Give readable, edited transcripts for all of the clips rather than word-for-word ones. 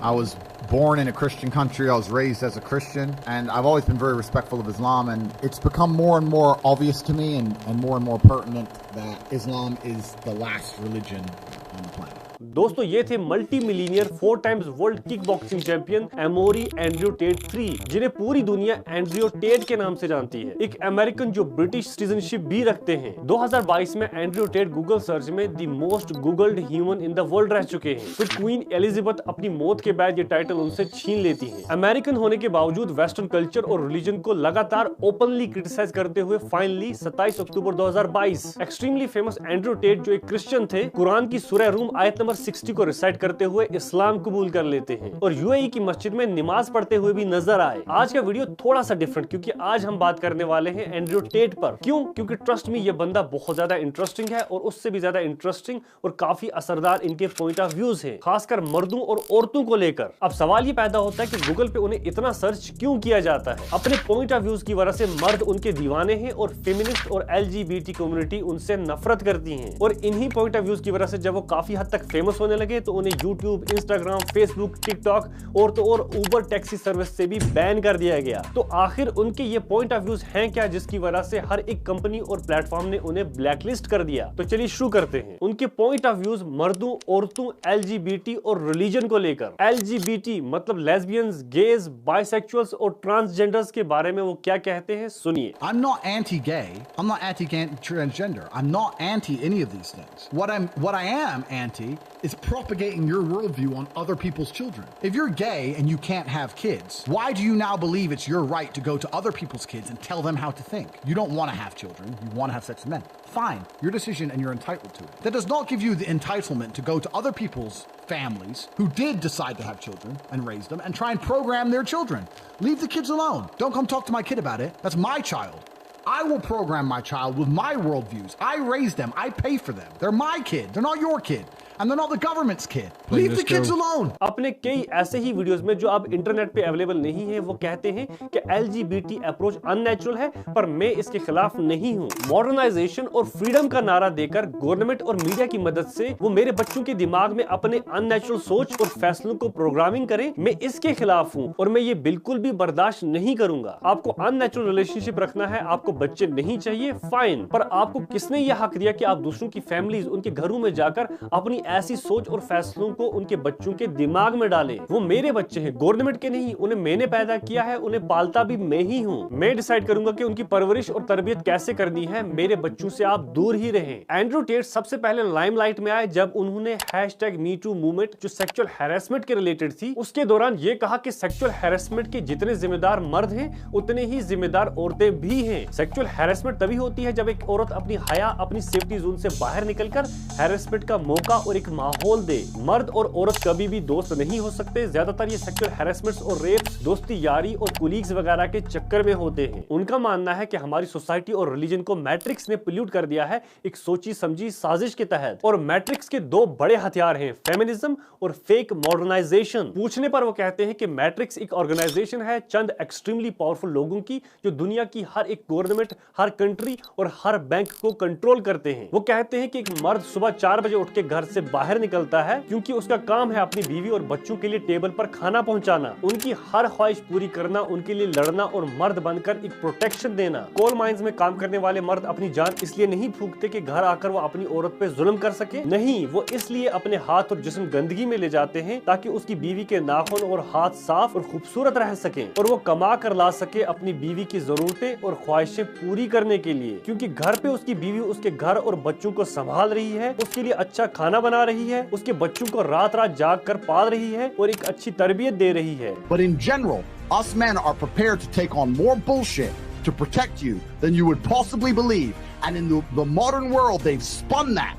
I was born in a Christian country. I was raised as a Christian, and I've always been very respectful of Islam, and it's become more and more obvious to me and more pertinent that Islam is the last religion on the planet. दोस्तों ये थे multi millionaire 4 times world kickboxing champion Emory Andrew Tate III, जिन्हें पूरी दुनिया Andrew Tate के नाम से जानती है। एक अमेरिकन जो ब्रिटिश सिटीजनशिप भी रखते हैं। 2022 में एंड्रयू टेट गूगल सर्च में the most googled human in the world रह चुके हैं। फिर क्वीन एलिजाबेथ अपनी मौत के बाद ये टाइटल उनसे छीन लेती है। अमेरिकन होने के बावजूद वेस्टर्न कल्चर और रिलीजन को लगातार ओपनली क्रिटिसाइज करते हुए फाइनली 27 अक्टूबर 2022 एक्सट्रीमली फेमस एंड्रयू टेट, जो एक क्रिश्चियन थे, कुरान की सूरह रूम आयत नंबर 60 को रिसाइट करते हुए इस्लाम कबूल कर लेते हैं और यूएई की मस्जिद में नमाज पढ़ते हुए भी नजर आए। आज का वीडियो थोड़ा सा डिफरेंट, क्योंकि आज हम बात करने वाले हैं एंड्रयू टेट पर। क्यों? क्योंकि ट्रस्ट मी, ये बंदा बहुत ज्यादा इंटरेस्टिंग है और उससे भी ज्यादा इंटरेस्टिंग और काफी असरदार इनके पॉइंट ऑफ व्यूज है, खासकर मर्दों और औरतों को लेकर। अब सवाल ये पैदा होता है कि गूगल पे उन्हें इतना सर्च क्यों किया जाता है? अपने पॉइंट ऑफ व्यूज की वजह से मर्द उनके दीवाने हैं और फेमिनिस्ट और एलजीबीटी कम्युनिटी उनसे नफरत करती है। और इन्हीं पॉइंट ऑफ व्यूज की वजह से जब वो काफी हद तक फेमस होने लगे तो उन्हें यूट्यूब, इंस्टाग्राम, फेसबुक, टिकटॉक और उबर टैक्सी सर्विस से भी बैन कर दिया गया। तो आखिर उनके ये पॉइंट ऑफ व्यूज हैं क्या, जिसकी वजह से हर एक कंपनी और प्लेटफॉर्म ने उन्हें ब्लैकलिस्ट कर दिया? तो चलिए शुरू करते हैं। उनके पॉइंट ऑफ व्यूज मर्दों, औरतों, एलजीबीटी और रिलीजन को लेकर। एलजीबीटी मतलब लेस्बियंस, गेज, बाइसेक्सुअल्स और ट्रांसजेंडर्स के बारे में वो क्या कहते हैं, सुनिए। I'm not anti-gay. I'm not anti-transgender. I'm not anti any of these things. What I am anti is propagating your worldview on other people's children. If you're gay and you can't have kids, why do you now believe it's your right to go to other people's kids and tell them how to think? You don't want to have children. You want to have sex with men. Fine, your decision and you're entitled to it. That does not give you the entitlement to go to other people's families who did decide to have children and raise them and try and program their children. Leave the kids alone. Don't come talk to my kid about it. That's my child. I will program my child with my worldviews. I raised them. I pay for them. They're my kid. They're not your kid. And they're not the government's kid. Leave the kids alone. अपने कई ऐसे ही videos में जो अब internet पे available नहीं है, वो कहते हैं कि एलजीबीटी अप्रोच अननेचुरल है, पर मैं इसके खिलाफ नहीं हूँ। मॉडर्नाइजेशन और फ्रीडम का नारा देकर गवर्नमेंट और मीडिया की मदद से वो मेरे बच्चों के दिमाग में अपने अननेचुरल सोच और फैसलों को प्रोग्रामिंग करें, मैं इसके खिलाफ हूँ और मैं ये बिल्कुल भी बर्दाश्त नहीं करूंगा। आपको अननेचुरल रिलेशनशिप रखना है, आपको बच्चे नहीं चाहिए, फाइन, पर आपको किसने ये हक दिया कि आप दूसरों की फैमिलीज, उनके घरों में जाकर अपनी ऐसी सोच और फैसलों को उनके बच्चों के दिमाग में डालें? वो मेरे बच्चे हैं, गवर्नमेंट के नहीं। उन्हें मैंने पैदा किया है, उन्हें पालता भी मैं ही हूँ। मैं डिसाइड करूंगा कि उनकी परवरिश और तरबियत कैसे करनी है। मेरे बच्चों से आप दूर ही रहें। एंड्रयू टेट सबसे पहले लाइमलाइट में आए जब उन्होंने #MeToo मूवमेंट, जो सेक्सुअल हैरेसमेंट के रिलेटेड थी, उसके दौरान ये कहा कि सेक्सुअल हैरेसमेंट के जितने जिम्मेदार मर्द हैं उतने ही जिम्मेदार औरतें भी हैं। सेक्सुअल हैरेसमेंट तभी होती है जब एक औरत अपनी हया, अपनी सेफ्टी जोन से बाहर निकलकर हैरेसमेंट का मौका और एक माहौल दे। मर्द और औरत कभी भी दोस्त नहीं हो सकते। ज्यादातर ये सेक्सुअल हैरेसमेंट्स और रेप्स दोस्ती, यारी और कुलीग्स वगैरह के चक्कर में होते हैं। उनका मानना है कि हमारी सोसाइटी और रिलीजन को मैट्रिक्स ने पोल्यूट कर दिया है एक सोची समझी साजिश के तहत। और मैट्रिक्स के 2 बड़े हथियार हैं, फेमिनिज्म और फेक मॉडर्नाइजेशन। पूछने पर वो कहते हैं कि मैट्रिक्स एक ऑर्गेनाइजेशन है चंद एक्सट्रीमली पावरफुल लोगों की, जो दुनिया की हर एक गवर्नमेंट, हर कंट्री और हर बैंक को कंट्रोल करते हैं। वो कहते हैं कि एक मर्द सुबह 4 बजे उठ के घर से बाहर निकलता है क्योंकि उसका काम है अपनी बीवी और बच्चों के लिए टेबल पर खाना पहुंचाना, उनकी हर ख्वाहिश पूरी करना, उनके लिए लड़ना और मर्द बनकर एक प्रोटेक्शन देना। कोल माइंस में काम करने वाले मर्द अपनी जान इसलिए नहीं फूंकते कि घर आकर वो अपनी औरत पे जुल्म कर सके, नहीं, वो इसलिए अपने हाथ और जिस्म गंदगी में ले जाते हैं ताकि उसकी बीवी के नाखून और हाथ साफ और खूबसूरत रह सके और वो कमा कर ला सके अपनी बीवी की जरूरतें और ख्वाहिशें पूरी करने के लिए। क्योंकि घर पे उसकी बीवी उसके घर और बच्चों को संभाल रही है, उसके लिए अच्छा खाना बना रही है, उसके बच्चों को रात रात जाग कर पाल रही है और एक अच्छी तरबियत दे रही है। But in general, us men are prepared to take on more bullshit to protect you than you would possibly believe. And in the modern world, they've spun that.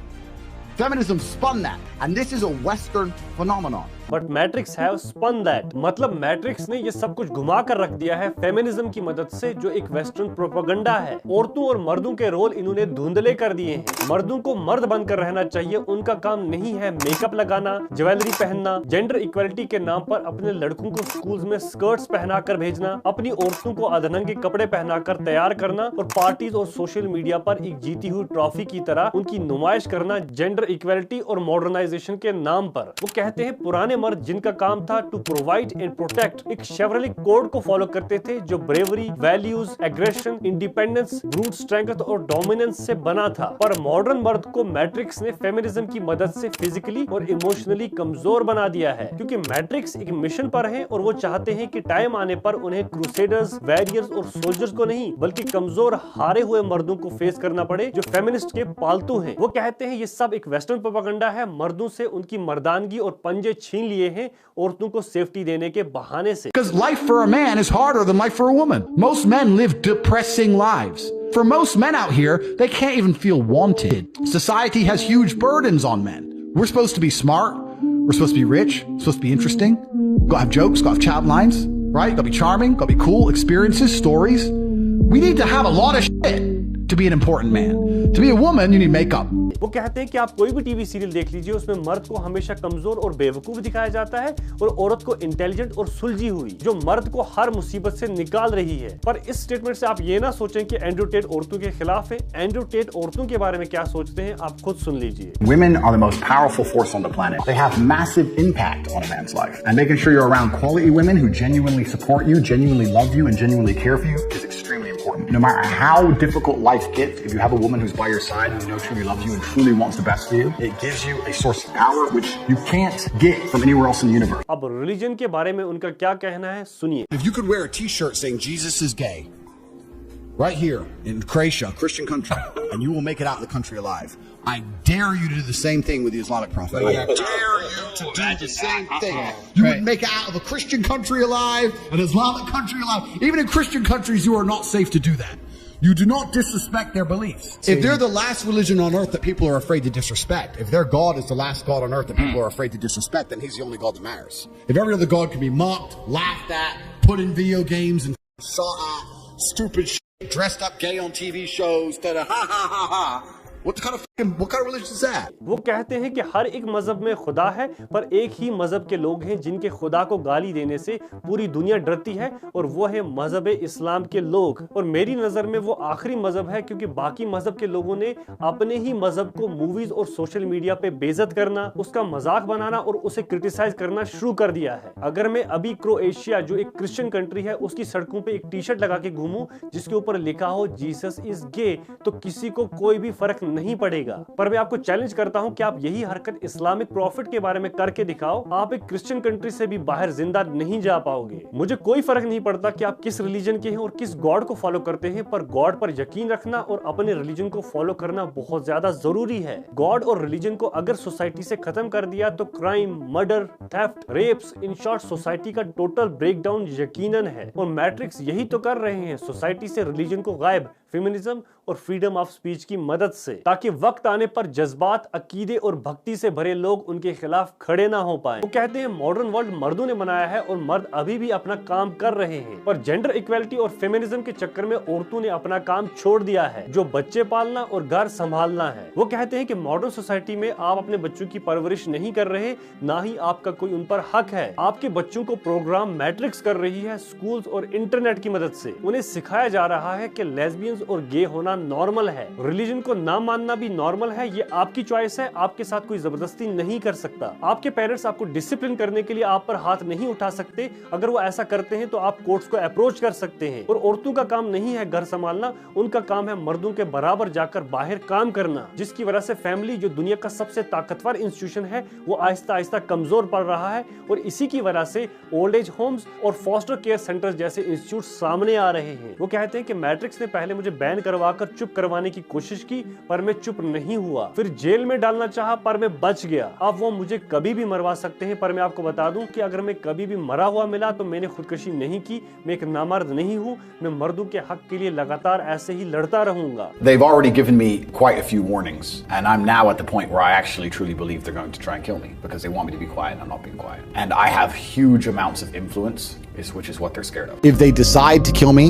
Feminism spun that. And this is a Western phenomenon. But matrix have spun that, मतलब matrix ने ये सब कुछ घुमा कर रख दिया है फेमिनिज्म की मदद से, जो एक वेस्टर्न प्रोपेगेंडा है। औरतों और मर्दों के रोल इन्होंने धुंधले कर दिए हैं। मर्दों को मर्द बनकर रहना चाहिए, उनका काम नहीं है मेकअप लगाना, ज्वेलरी पहनना, जेंडर इक्वलिटी के नाम पर अपने लड़कों को स्कूल्स में स्कर्ट्स पहनाकर भेजना, अपनी औरतों को अधनंगे कपड़े पहनाकर तैयार करना और पार्टीज और सोशल मीडिया पर एक जीती हुई ट्रॉफी की तरह उनकी नुमाइश करना जेंडर इक्वलिटी और मॉडर्नाइजेशन के नाम पर। वो कहते हैं पुराने पहले मर्द जिनका काम था टू प्रोवाइड एंड प्रोटेक्ट एक शेवरलिक कोड को फॉलो करते थे जो bravery, values, aggression, independence, brute strength और डोमिनेंस से बना था। पर मॉडर्न मर्द को मैट्रिक्स ने फेमिनिज्म की मदद से फिजिकली और इमोशनली कमजोर बना दिया है, क्योंकि मैट्रिक्स एक मिशन पर है और वो चाहते हैं कि टाइम आने पर उन्हें क्रूसेडर्स, वॉरियर्स और सोल्जर्स को नहीं बल्कि कमजोर हारे हुए मर्दों को फेस करना पड़े जो फेमिनिस्ट के पालतू हैं। वो कहते हैं ये सब एक वेस्टर्न प्रोपेगेंडा है, मर्दों से उनकी मर्दानगी और पंजे छीन लिए हैं औरतों को सेफ्टी देने के बहाने से। Because life for a man is harder than life for a woman. Most men live depressing lives. For most men out here, they can't even feel wanted. Society has huge burdens on men. We're supposed to be smart. We're supposed to be rich. Supposed to be interesting. Gotta have jokes. Gotta have chat lines. Right? Gotta be charming. Gotta be cool. Experiences. Stories. We need to have a lot of shit to be an important man. To be a woman, you need makeup. वो कहते हैं कि आप कोई भी TV serial देख लीजिए, उसमें मर्द को हमेशा कमजोर और बेवकूफ दिखाया जाता है और औरत को इंटेलिजेंट और सुलझी हुई, जो मर्द को हर मुसीबत से निकाल रही है। पर इस स्टेटमेंट से आप ये ना सोचें कि एंड्रू टेट औरतों के खिलाफ है। एंड्रू टेट औरतों के बारे में क्या सोचते हैं आप खुद सुन लीजिए। Women are the most powerful force on the planet. They have massive impact on a man's life. And making sure you're around quality women who genuinely support you, genuinely love you, and genuinely care for you is extremely important. No matter how difficult life gets, if you have a woman who's by your side who you know truly loves you and truly wants the best for you, it gives you a source of power which you can't get from anywhere else in the universe. अब religion के बारे में उनका क्या कहना है सुनिए। If you could wear a t-shirt saying Jesus is gay, right here in Croatia, Christian country, and you will make it out of the country alive. I dare you to do the same thing with the Islamic Prophet. I dare you to do the same thing. You would make it out of a Christian country alive, an Islamic country alive. Even in Christian countries, you are not safe to do that. You do not disrespect their beliefs. If they're the last religion on earth that people are afraid to disrespect, if their God is the last God on earth that people are afraid to disrespect, then he's the only God that matters. If every other God can be mocked, laughed at, put in video games, and shot at, stupid shit, dressed up gay on TV shows, ha ha ha ha. What kind of religion is that? वो कहते हैं कि हर एक मजहब में खुदा है, पर एक ही मजहब के लोग हैं जिनके खुदा को गाली देने से पूरी दुनिया डरती है, और वो है मजहब इस्लाम के लोग। और मेरी नजर में वो आखिरी मजहब है, क्योंकि बाकी मजहब के लोगों ने अपने ही मजहब को मूवीज और सोशल मीडिया पे बेइज्जत करना, उसका मजाक बनाना और उसे क्रिटिसाइज करना शुरू कर दिया है। अगर मैं अभी क्रोएशिया, जो एक क्रिश्चियन कंट्री है, उसकी सड़कों पे एक टी शर्ट लगा के घूमूं जिसके ऊपर लिखा हो जीसस इज गे, तो किसी को कोई भी फर्क नहीं पड़ेगा। पर मैं आपको चैलेंज करता हूं कि आप यही हरकत इस्लामिक प्रॉफिट के बारे में करके दिखाओ, आप एक क्रिश्चियन कंट्री से भी बाहर जिंदा नहीं जा पाओगे। मुझे कोई फर्क नहीं पड़ता कि आप किस रिलीजन के हैं और किस गॉड को फॉलो करते हैं, पर गॉड पर यकीन रखना और अपने रिलीजन को फॉलो करना बहुत ज्यादा जरूरी है। गॉड और रिलीजन को अगर सोसाइटी से खत्म कर दिया तो crime, murder, theft, rapes, in short society का टोटल ब्रेकडाउन यकीनन है। और मैट्रिक्स यही तो कर रहे हैं, सोसाइटी से रिलीजन को गायब फेमिनिज्म और फ्रीडम ऑफ स्पीच की मदद से, ताकि वक्त आने पर जज्बात, अकीदे और भक्ति से भरे लोग उनके खिलाफ खड़े ना हो पाए। वो कहते हैं मॉडर्न वर्ल्ड मर्दों ने बनाया है और मर्द अभी भी अपना काम कर रहे हैं, पर जेंडर इक्वालिटी और फेमिनिज्म के चक्कर में औरतों ने अपना काम छोड़ दिया है, जो बच्चे पालना और घर संभालना है। वो कहते हैं कि मॉडर्न सोसाइटी में आप अपने बच्चों की परवरिश नहीं कर रहे, ना ही आपका कोई उन पर हक है। आपके बच्चों को प्रोग्राम मैट्रिक्स कर रही है स्कूल्स और इंटरनेट की मदद से। उन्हें सिखाया जा रहा है कि लेस्बियंस और गे होना नॉर्मल है, रिलीजन को ना मानना भी नॉर्मल है। ये आपकी चॉइस है, आपके साथ कोई जबरदस्ती नहीं कर सकता। आपके पेरेंट्स आपको डिसिप्लिन करने के लिए आप पर हाथ नहीं उठा सकते। अगर वो ऐसा करते हैं तो आप कोर्ट्स को अप्रोच कर सकते हैं। और औरतों का काम नहीं है घर संभालना, उनका काम है मर्दों के बराबर जाकर बाहर काम करना, जिसकी वजह से फैमिली, जो दुनिया का सबसे ताकतवर इंस्टीट्यूशन है, वो आहिस्ता आहिस्ता कमजोर पड़ रहा है। और इसी की वजह से ओल्ड एज होम्स और फॉस्टर केयर सेंटर्स जैसे इंस्टीट्यूट सामने आ रहे हैं। वो कहते हैं कि मैट्रिक्स ने पहले मुझे बैन करवाकर चुप करवाने की कोशिश की, पर मैं चुप नहीं हुआ। फिर जेल में डालना चाहा, पर मैं बच गया। अब वो मुझे कभी भी मरवा सकते हैं, पर मैं आपको बता दूं कि अगर मैं कभी भी मरा हुआ मिला तो मैंने खुदकुशी नहीं की। मैं एक नामर्द नहीं हूं। मैं मर्दों के हक के लिए लगातार ऐसे ही लड़ता रहूंगा। They've already given me quite a few warnings, and I'm now at the point where I actually truly believe they're going to try and kill me because they want me to be quiet and I'm not being quiet. And I have huge amounts of influence, which is what they're scared of. If they decide to kill me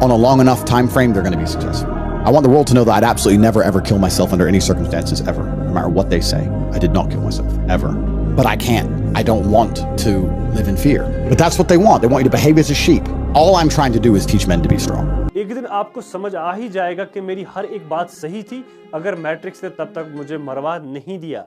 on a long enough time frame, they're going to be successful. I want the world to know that I'd absolutely never ever kill myself under any circumstances ever, no matter what they say. I did not kill myself ever, but I can't. I don't want to live in fear. But that's what they want. They want you to behave as a sheep. All I'm trying to do is teach men to be strong. एक दिन आपको समझ आ ही जाएगा कि मेरी हर एक बात सही थी, अगर मैट्रिक्स ने तब तक मुझे मरवा नहीं दिया।